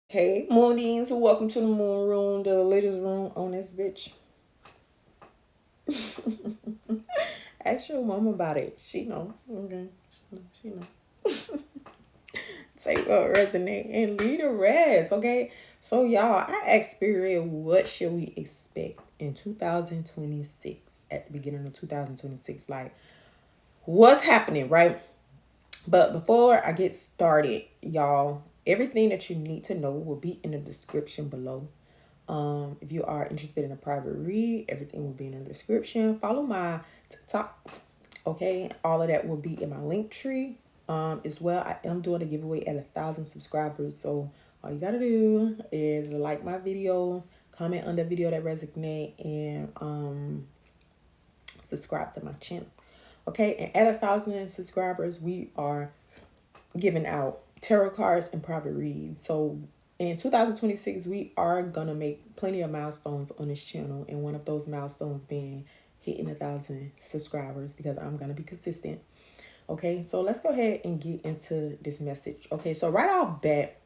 Hey, Moonings, welcome to the moon room, the latest room on this bitch. Ask your mom about it. She know. Okay. She know. Say what resonate and leave the rest, okay? So y'all, I asked Spirit, what should we expect in 2026? At the beginning of 2026, like what's happening, right? But before I get started, y'all, everything that you need to know will be in the description below. If you are interested in a private read, everything will be in the description. Follow my TikTok. Okay, all of that will be in my link tree. As well, I am doing a giveaway at 1,000 subscribers. So all you gotta do is like my video, comment on the video that resonate, and subscribe to my channel. Okay, and at 1,000 subscribers, we are giving out tarot cards and private reads. So in 2026, we are gonna make plenty of milestones on this channel, and one of those milestones being hitting 1,000 subscribers because I'm gonna be consistent. Okay, so let's go ahead and get into this message. Okay, so right off bat,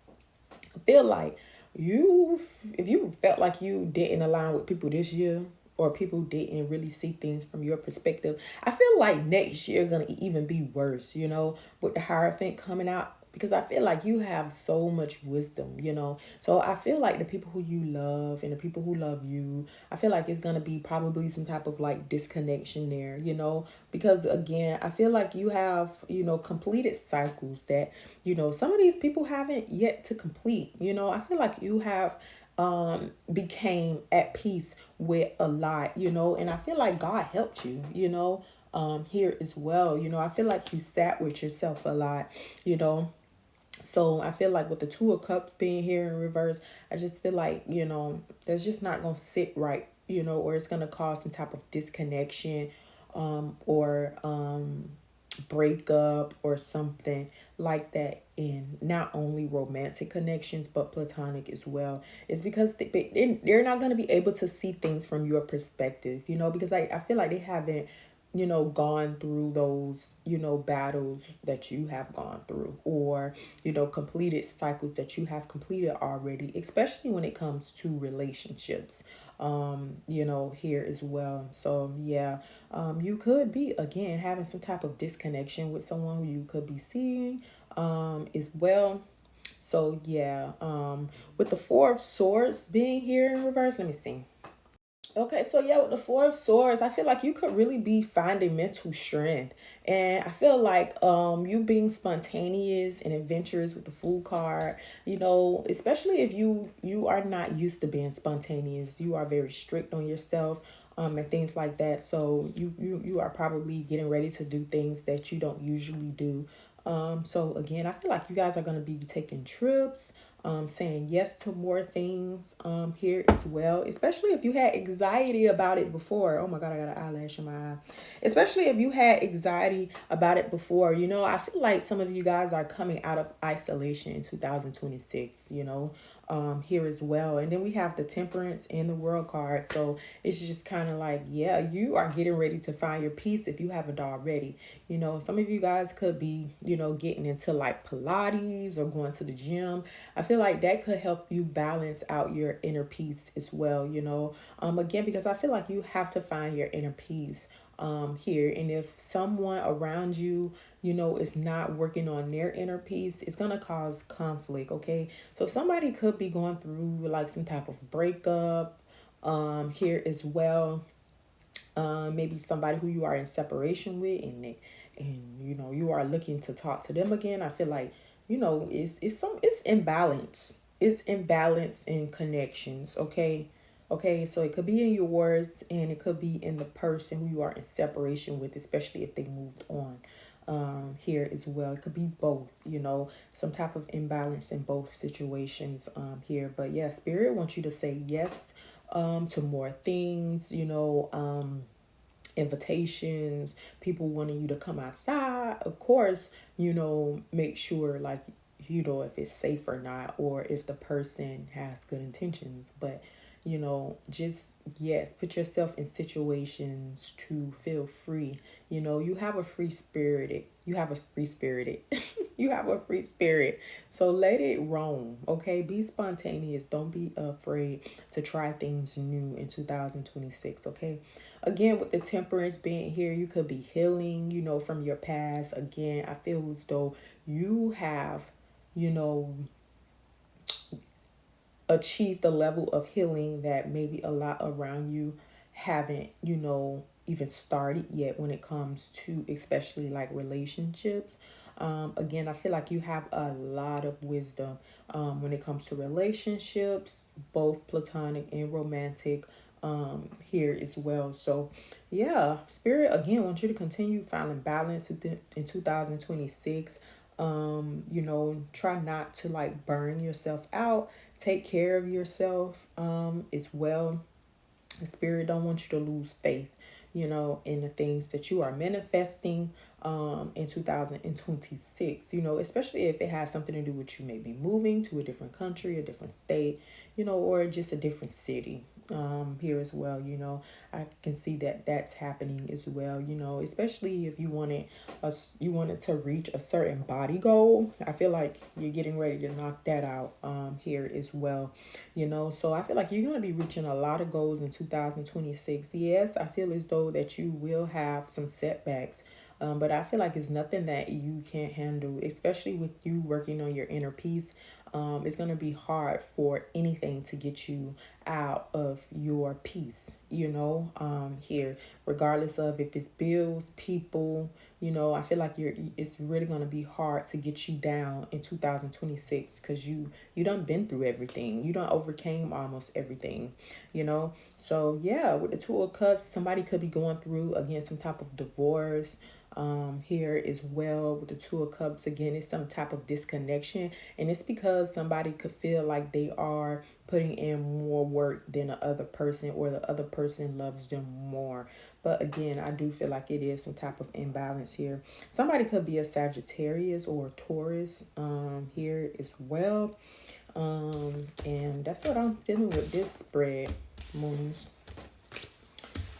I feel like if you felt like you didn't align with people this year, or people didn't really see things from your perspective, I feel like next year gonna even be worse, with the Hierophant coming out, because I feel like you have so much wisdom. So I feel like the people who you love and the people who love you, I feel like it's gonna be probably some type of like disconnection there, because again, I feel like you have, completed cycles that, some of these people haven't yet to complete. I feel like you have became at peace with a lot, and I feel like God helped you, here as well. I feel like you sat with yourself a lot. So I feel like with the Two of Cups being here in reverse, I just feel like, that's just not gonna sit right, or it's gonna cause some type of disconnection, or breakup or something like that, in not only romantic connections but platonic as well. It's because they're not going to be able to see things from your perspective, because I feel like they haven't gone through those battles that you have gone through, or completed cycles that you have completed already, especially when it comes to relationships, here as well. So yeah, you could be again having some type of disconnection with someone who you could be seeing as well. So yeah, with the Four of Swords being here in reverse, let me see. Okay, so yeah, with the Four of Swords, I feel like you could really be finding mental strength. And I feel like you being spontaneous and adventurous with the Fool card, especially if you are not used to being spontaneous. You are very strict on yourself, and things like that. So you are probably getting ready to do things that you don't usually do. So again, I feel like you guys are going to be taking trips, saying yes to more things here as well, especially if you had anxiety about it before. Oh my God, I got an eyelash in my eye. Especially if you had anxiety about it before, I feel like some of you guys are coming out of isolation in 2026, here as well. And then we have the Temperance and the World card. So it's just kind of like, yeah, you are getting ready to find your peace if you haven't already. Some of you guys could be, getting into like Pilates or going to the gym. I feel like that could help you balance out your inner peace as well. Again, because I feel like you have to find your inner peace here. And if someone around you, is not working on their inner peace, it's going to cause conflict. Okay. So somebody could be going through like some type of breakup here as well. Maybe somebody who you are in separation with, and you are looking to talk to them again. I feel like it's imbalance. It's imbalance in connections. Okay, so it could be in your words, and it could be in the person who you are in separation with, especially if they moved on here as well. It could be both, some type of imbalance in both situations here. But yeah, Spirit wants you to say yes to more things, invitations, people wanting you to come outside. Of course, make sure like if it's safe or not, or if the person has good intentions. But just yes, put yourself in situations to feel free. You have a free spirited You have a free spirit. So let it roam, okay? Be spontaneous. Don't be afraid to try things new in 2026, okay? Again, with the temperance being here, you could be healing, from your past. Again, I feel as though you have, you know, achieved the level of healing that maybe a lot around you haven't, even started yet when it comes to especially like relationships. Again, I feel like you have a lot of wisdom when it comes to relationships, both platonic and romantic, here as well. So yeah, spirit again wants you to continue finding balance in 2026. Try not to like burn yourself out. Take care of yourself as well. The spirit don't want you to lose faith, in the things that you are manifesting in 2026, especially if it has something to do with you maybe moving to a different country, a different state, or just a different city here as well. I can see that that's happening as well, especially if you wanted to reach a certain body goal. I feel like you're getting ready to knock that out here as well, so I feel like you're going to be reaching a lot of goals in 2026. Yes, I feel as though that you will have some setbacks, but I feel like it's nothing that you can't handle, especially with you working on your inner peace. It's going to be hard for anything to get you out of your peace, here, regardless of if it's bills, people, I feel like it's really going to be hard to get you down in 2026 because you done been through everything. You done overcame almost everything, So yeah, with the Two of Cups, somebody could be going through, again, some type of divorce here as well. With the Two of Cups, again, it's some type of disconnection, and it's because somebody could feel like they are putting in more work than the other person, or the other person loves them more. But again, I do feel like it is some type of imbalance here. Somebody could be a Sagittarius or a Taurus here as well. And that's what I'm feeling with this spread, Moons.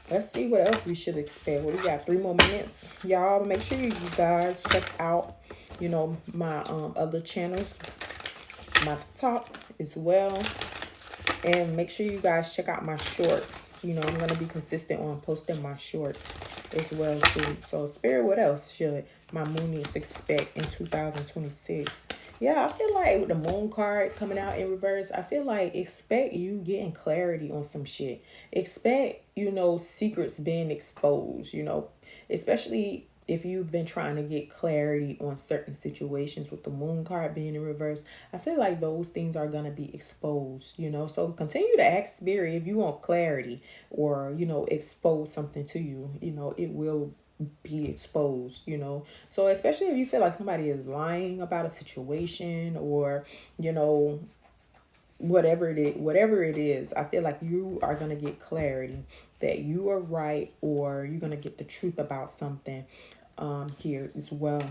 Let's see what else we should expect. Well, we got 3 more minutes. Y'all, make sure you guys check out, my other channels, my TikTok as well. And make sure you guys check out my shorts. I'm going to be consistent on posting my shorts as well, too. So, Spirit, what else should my Moonies expect in 2026? Yeah, I feel like with the Moon card coming out in reverse, I feel like expect you getting clarity on some shit. Expect, secrets being exposed, especially if you've been trying to get clarity on certain situations with the Moon card being in reverse. I feel like those things are going to be exposed, So continue to ask Spirit if you want clarity or, expose something to you, it will be exposed, So especially if you feel like somebody is lying about a situation, or whatever it is, I feel like you are going to get clarity that you are right, or you're going to get the truth about something here as well.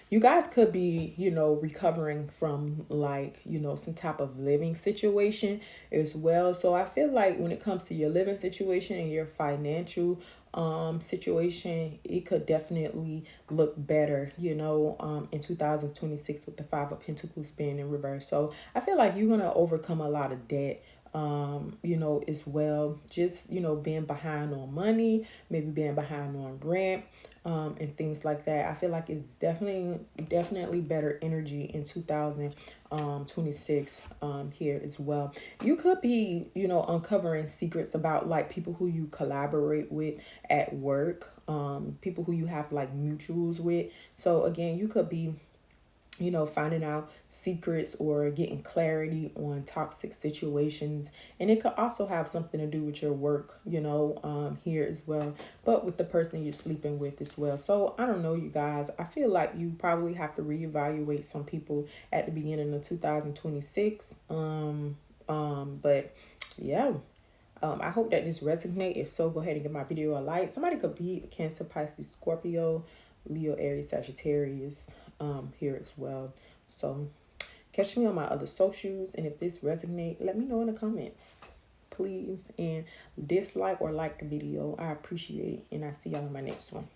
You guys could be, recovering from like, some type of living situation as well. So I feel like when it comes to your living situation and your financial situation, it could definitely look better, in 2026 with the 5 of Pentacles being in reverse. So I feel like you're going to overcome a lot of debt as well. Just, being behind on money, maybe being behind on rent, and things like that. I feel like it's definitely better energy in 2026 here as well. You could be, uncovering secrets about like people who you collaborate with at work, people who you have like mutuals with. So again, you could be, finding out secrets or getting clarity on toxic situations. And it could also have something to do with your work, here as well, but with the person you're sleeping with as well. So I don't know, you guys, I feel like you probably have to reevaluate some people at the beginning of 2026. But yeah. I hope that this resonates. If so, go ahead and give my video a like. Somebody could be Cancer, Pisces, Scorpio, Leo, Aries, Sagittarius here as well. So catch me on my other socials. And if this resonates, let me know in the comments, please. And dislike or like the video. I appreciate it. And I see y'all in my next one.